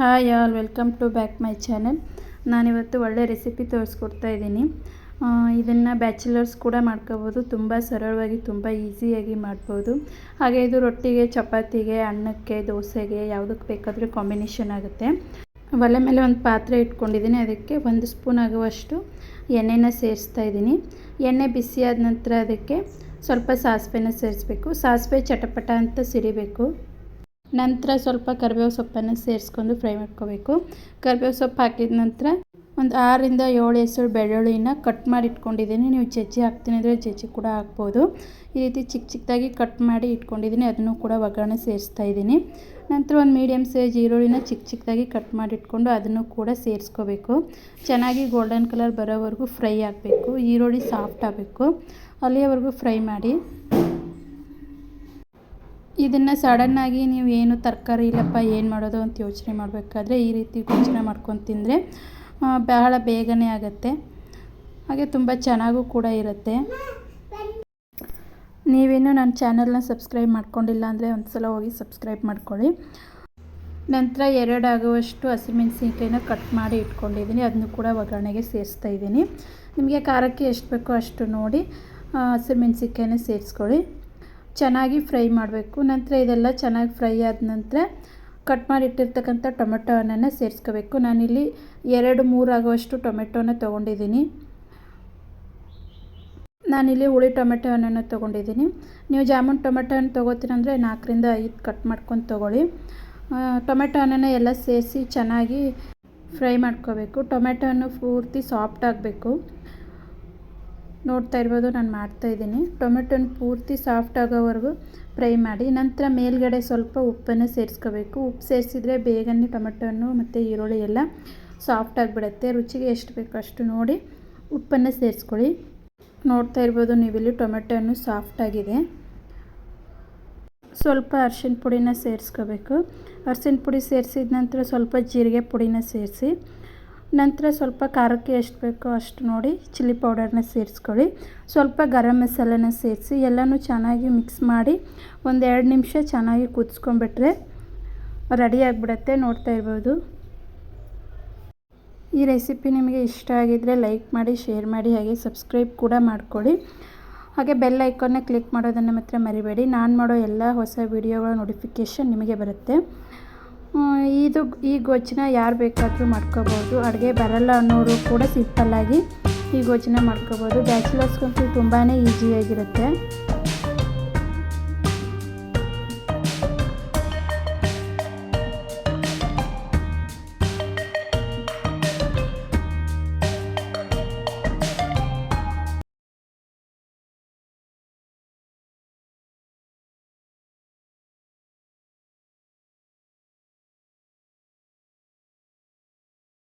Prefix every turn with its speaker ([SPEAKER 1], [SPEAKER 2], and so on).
[SPEAKER 1] Hi all, welcome to back my channel. ನಾನಿವತ್ತು ಒಳ್ಳೆ recipe ತೋರಿಸ್ಕೊಡ್ತಾ ಇದ್ದೀನಿ. ಇದನ್ನು ಬ್ಯಾಚುಲರ್ಸ್ ಕೂಡ ಮಾಡ್ಕೋಬೋದು. ತುಂಬ ಸರಳವಾಗಿ, ತುಂಬ ಈಸಿಯಾಗಿ ಮಾಡ್ಬೋದು. ಹಾಗೆ ಇದು ರೊಟ್ಟಿಗೆ, ಚಪಾತಿಗೆ, ಅನ್ನಕ್ಕೆ, ದೋಸೆಗೆ ಯಾವುದಕ್ಕೆ ಬೇಕಾದರೂ ಕಾಂಬಿನೇಷನ್ ಆಗುತ್ತೆ. ಒಲೆ ಮೇಲೆ ಒಂದು ಪಾತ್ರೆ ಇಟ್ಕೊಂಡಿದ್ದೀನಿ. ಅದಕ್ಕೆ 1 ಸ್ಪೂನ್ ಆಗುವಷ್ಟು ಎಣ್ಣೆನ ಸೇರಿಸ್ತಾ ಇದ್ದೀನಿ. ಎಣ್ಣೆ ಬಿಸಿಯಾದ ನಂತರ ಅದಕ್ಕೆ ಸ್ವಲ್ಪ ಸಾಸಿವೆನ ಸೇರಿಸ್ಬೇಕು. ಸಾಸಿವೆ ಚಟಪಟ ಅಂತ ಸಿಡಿಬೇಕು. ನಂತರ ಸ್ವಲ್ಪ ಕರಿಬೇವು ಸೊಪ್ಪನ್ನು ಸೇರಿಸ್ಕೊಂಡು ಫ್ರೈ ಮಾಡ್ಕೋಬೇಕು. ಕರಿಬೇವು ಸೊಪ್ಪು ಹಾಕಿದ ನಂತರ ಒಂದು 6ರಿಂದ 7 ಹೆಸರು ಬೆಳ್ಳುಳ್ಳಿನ ಕಟ್ ಮಾಡಿ ಇಟ್ಕೊಂಡಿದ್ದೀನಿ. ನೀವು ಜಜ್ಜಿ ಹಾಕ್ತೀನಿ ಅಂದರೆ ಜಜ್ಜಿ ಕೂಡ ಹಾಕ್ಬೋದು. ಈ ರೀತಿ ಚಿಕ್ಕ ಚಿಕ್ಕದಾಗಿ ಕಟ್ ಮಾಡಿ ಇಟ್ಕೊಂಡಿದ್ದೀನಿ. ಅದನ್ನು ಕೂಡ ಒಗ್ಗರಣೆ ಸೇರಿಸ್ತಾ ಇದ್ದೀನಿ. ನಂತರ ಒಂದು ಮೀಡಿಯಮ್ ಸೈಜ್ ಈರುಳ್ಳಿನ ಚಿಕ್ಕ ಚಿಕ್ಕದಾಗಿ ಕಟ್ ಮಾಡಿ ಇಟ್ಕೊಂಡು ಅದನ್ನು ಕೂಡ ಸೇರಿಸ್ಕೋಬೇಕು. ಚೆನ್ನಾಗಿ ಗೋಲ್ಡನ್ ಕಲರ್ ಬರೋವರೆಗೂ ಫ್ರೈ ಆಗಬೇಕು. ಈರುಳ್ಳಿ ಸಾಫ್ಟ್ ಆಗಬೇಕು, ಅಲ್ಲಿಯವರೆಗೂ ಫ್ರೈ ಮಾಡಿ. ಇದನ್ನು ಸಡನ್ನಾಗಿ ನೀವು ಏನು ತರಕಾರಿ ಇಲ್ಲಪ್ಪ ಏನು ಮಾಡೋದು ಅಂತ ಯೋಚನೆ ಮಾಡಬೇಕಾದ್ರೆ ಈ ರೀತಿ ಯೋಚನೆ ಮಾಡ್ಕೊಂಡು ತಿಂದರೆ ಬಹಳ ಬೇಗನೆ ಆಗುತ್ತೆ. ಹಾಗೆ ತುಂಬ ಚೆನ್ನಾಗೂ ಕೂಡ ಇರುತ್ತೆ. ನೀವೇನು ನನ್ನ ಚಾನಲ್ನ ಸಬ್ಸ್ಕ್ರೈಬ್ ಮಾಡ್ಕೊಂಡಿಲ್ಲ ಅಂದರೆ ಒಂದು ಸಲ ಹೋಗಿ ಸಬ್ಸ್ಕ್ರೈಬ್ ಮಾಡ್ಕೊಳ್ಳಿ. ನಂತರ 2 ಆಗುವಷ್ಟು ಹಸಿಮೆಣಸಿನ್ಕಾಯಿನ ಕಟ್ ಮಾಡಿ ಇಟ್ಕೊಂಡಿದ್ದೀನಿ. ಅದನ್ನು ಕೂಡ ಒಗ್ಗರಣೆಗೆ ಸೇರಿಸ್ತಾ ಇದ್ದೀನಿ. ನಿಮಗೆ ಖಾರಕ್ಕೆ ಎಷ್ಟು ಬೇಕೋ ಅಷ್ಟು ನೋಡಿ ಹಸಿಮೆಣಸಿನ್ಕಾಯಿನ ಸೇರಿಸ್ಕೊಳ್ಳಿ. ಚೆನ್ನಾಗಿ ಫ್ರೈ ಮಾಡಬೇಕು. ನಂತರ ಇದೆಲ್ಲ ಚೆನ್ನಾಗಿ ಫ್ರೈ ಆದ ನಂತರ ಕಟ್ ಮಾಡಿಟ್ಟಿರ್ತಕ್ಕಂಥ ಟೊಮೆಟೊ ಹಣ್ಣನ್ನು ಸೇರಿಸ್ಕೋಬೇಕು. ನಾನಿಲ್ಲಿ 2-3 ಆಗುವಷ್ಟು ಟೊಮೆಟೊನ ತೊಗೊಂಡಿದ್ದೀನಿ. ನಾನಿಲ್ಲಿ ಹುಳಿ ಟೊಮೆಟೊ ಹಣ್ಣನ್ನು ತೊಗೊಂಡಿದ್ದೀನಿ. ನೀವು ಜಾಮೂನ್ ಟೊಮೆಟೊ ಹಣ್ಣು ತೊಗೋತೀರಂದರೆ 4ರಿಂದ 5 ಕಟ್ ಮಾಡ್ಕೊಂಡು ತೊಗೊಳ್ಳಿ. ಟೊಮೆಟೊ ಹಣ್ಣನ್ನು ಎಲ್ಲ ಸೇರಿಸಿ ಚೆನ್ನಾಗಿ ಫ್ರೈ ಮಾಡ್ಕೋಬೇಕು. ಟೊಮೆಟೊ ಹಣ್ಣು ಪೂರ್ತಿ ಸಾಫ್ಟ್ ಆಗಬೇಕು. ನೋಡ್ತಾ ಇರ್ಬೋದು, ನಾನು ಮಾಡ್ತಾಯಿದ್ದೀನಿ. ಟೊಮೆಟೊನ ಪೂರ್ತಿ ಸಾಫ್ಟ್ ಆಗೋವರೆಗೂ ಫ್ರೈ ಮಾಡಿ. ನಂತರ ಮೇಲ್ಗಡೆ ಸ್ವಲ್ಪ ಉಪ್ಪನ್ನು ಸೇರಿಸ್ಕೋಬೇಕು. ಉಪ್ಪು ಸೇರಿಸಿದ್ರೆ ಬೇಗನೆ ಟೊಮೆಟೊ ಹಣ್ಣು ಮತ್ತು ಈರುಳ್ಳಿ ಎಲ್ಲ ಸಾಫ್ಟ್ ಆಗಿಬಿಡುತ್ತೆ. ರುಚಿಗೆ ಎಷ್ಟು ಬೇಕೋ ಅಷ್ಟು ನೋಡಿ ಉಪ್ಪನ್ನು ಸೇರಿಸ್ಕೊಳ್ಳಿ. ನೋಡ್ತಾ ಇರ್ಬೋದು ನೀವಿಲ್ಲಿ ಟೊಮೆಟೊ ಹಣ್ಣು ಸಾಫ್ಟಾಗಿದೆ. ಸ್ವಲ್ಪ ಅರಿಶಿನ ಪುಡಿನ ಸೇರಿಸ್ಕೋಬೇಕು. ಅರಿಶಿನ ಪುಡಿ ಸೇರಿಸಿದ ನಂತರ ಸ್ವಲ್ಪ ಜೀರಿಗೆ ಪುಡಿನ ಸೇರಿಸಿ. ನಂತರ ಸ್ವಲ್ಪ ಖಾರಕ್ಕೆ ಎಷ್ಟು ಬೇಕೋ ಅಷ್ಟು ನೋಡಿ ಚಿಲ್ಲಿ ಪೌಡರ್ನ ಸೇರಿಸ್ಕೊಳ್ಳಿ. ಸ್ವಲ್ಪ ಗರಂ ಮಸಾಲೆನ ಸೇರಿಸಿ ಎಲ್ಲನೂ ಚೆನ್ನಾಗಿ ಮಿಕ್ಸ್ ಮಾಡಿ 1-2 ನಿಮಿಷ ಚೆನ್ನಾಗಿ ಕುದಿಸ್ಕೊಂಡ್ಬಿಟ್ರೆ ರೆಡಿ ಆಗಿಬಿಡುತ್ತೆ. ನೋಡ್ತಾ ಇರ್ಬೋದು. ಈ ರೆಸಿಪಿ ನಿಮಗೆ ಇಷ್ಟ ಆಗಿದ್ದರೆ ಲೈಕ್ ಮಾಡಿ, ಶೇರ್ ಮಾಡಿ, ಹಾಗೆ ಸಬ್ಸ್ಕ್ರೈಬ್ ಕೂಡ ಮಾಡ್ಕೊಳ್ಳಿ. ಹಾಗೆ ಬೆಲ್ ಐಕಾನ್ನ ಕ್ಲಿಕ್ ಮಾಡೋದನ್ನು ಮಾತ್ರ ಮರಿಬೇಡಿ. ನಾನು ಮಾಡೋ ಎಲ್ಲ ಹೊಸ ವೀಡಿಯೋಗಳ ನೋಟಿಫಿಕೇಷನ್ ನಿಮಗೆ ಬರುತ್ತೆ. ಈ ಗೊಜ್ಜನ್ನ ಯಾರು ಬೇಕಾದರೂ ಮಾಡ್ಕೋಬೋದು. ಅಡುಗೆ ಬರಲ್ಲ ಅನ್ನೋರು ಕೂಡ ಸಿಂಪಲ್ಲಾಗಿ ಈ ಗೊಜ್ಜನ್ನ ಮಾಡ್ಕೋಬೋದು. ಬ್ಯಾಚುಲರ್ಸ್ಗಂತೂ ತುಂಬಾ ಈಸಿಯಾಗಿರುತ್ತೆ.